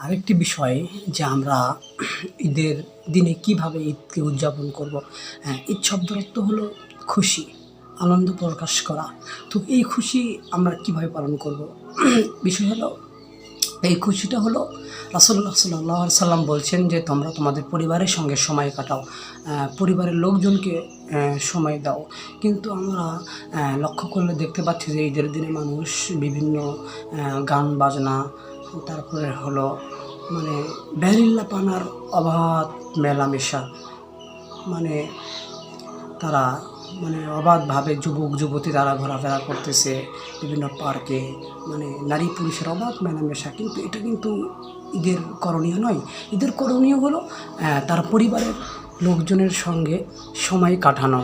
আরেকটি বিষয় যে আমরা ঈদের দিনে কিভাবে ঈদকে উদযাপন করব। ঈদ শব্দের অর্থ হলো খুশি, আনন্দ প্রকাশ করা। তো এই খুশি আমরা কিভাবে পালন করব? বিষয় হলো, এই খুশিটা হলো রাসূলুল্লাহ সাল্লাল্লাহু আলাইহি সাল্লাম বলছেন যে তোমরা তোমাদের পরিবারের সঙ্গে সময় কাটাও, পরিবারের লোকজনকে সময় দাও। কিন্তু আমরা লক্ষ্য করলে দেখতে পাচ্ছি যে ঈদের দিনে মানুষ বিভিন্ন গান বাজনা, তারপরে হলো মানে বেরিল্লাপানার অবাধ মেলামেশা, মানে তারা অবাধভাবে যুবক যুবতী তারা ঘোরাফেরা করতেছে বিভিন্ন পার্কে, নারী পুরুষের অবাধ মেলামেশা। কিন্তু এটা কিন্তু ঈদের করণীয় নয়। ঈদের করণীয় হলো তার পরিবারের লোকজনের সঙ্গে সময় কাটানো,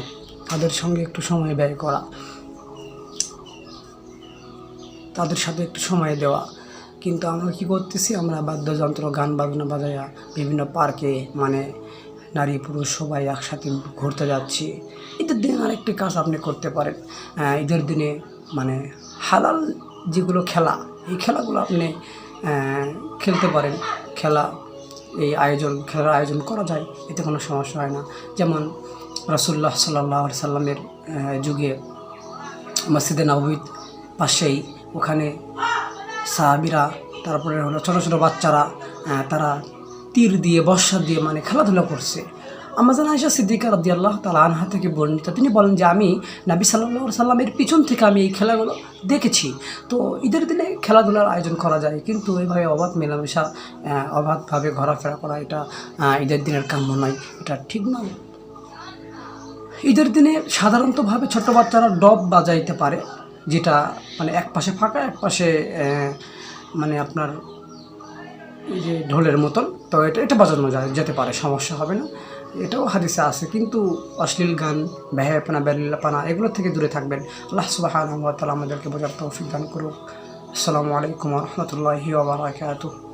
তাদের সঙ্গে একটু সময় ব্যয় করা, তাদের সাথে একটু সময় দেওয়া। কিন্তু আমরা কী করতেছি, আমরা বাদ্যযন্ত্র গান বাজনা বাজায়া বিভিন্ন পার্কে নারী পুরুষ সবাই একসাথে ঘুরতে যাচ্ছি। ঈদের দিনে আরেকটি কাজ আপনি করতে পারেন। ঈদের দিনে হালাল যেগুলো খেলা, এই খেলাগুলো আপনি খেলতে পারেন। খেলার আয়োজন করা যায়, এতে কোনো সমস্যা হয় না। যেমন রাসূলুল্লাহ সাল্লাল্লাহু আলাইহি সাল্লামের যুগে মসজিদে নববীর পাশেই, ওখানে সাহাবীরা, তারপরে হলো ছোটো ছোটো বাচ্চারা, তারা তীর দিয়ে বর্শা দিয়ে খেলাধুলা করছে। আম্মা জান আয়েশা সিদ্দিকা রাদিয়াল্লাহু তাআলা আনহা থেকে বর্ণিত, তিনি বলেন যে আমি নবী সাল্লাল্লাহু আলাইহি সাল্লামের পিছন থেকে আমি এই খেলাগুলো দেখেছি। তো ঈদের দিনে খেলাধুলার আয়োজন করা যায়, কিন্তু এইভাবে অবাধ মেলামেশা, অবাধভাবে ঘোরাফেরা করা, এটা ঈদের দিনের কাম্য নয়, এটা ঠিক নয়। ঈদের দিনে সাধারণতভাবে ছোট বাচ্চারা ডব বাজাইতে পারে, যেটা এক পাশে ফাঁকা, এক পাশে আপনার এই যে ঢোলের মতন। তো এটা বাজানো যেতে পারে, সমস্যা হবে না, এটাও হাদিসে আছে। কিন্তু অশ্লীল গান, বেহায়াপনা, বেরিল্লাপানা এগুলো থেকে দূরে থাকবেন। আল্লাহ সুবহানাহু ওয়া তাআলা আমাদেরকে বোঝার তৌফিক দান করুক। আসসালামু আলাইকুম ওয়া রাহমাতুল্লাহি ওয়া বারাকাতুহু।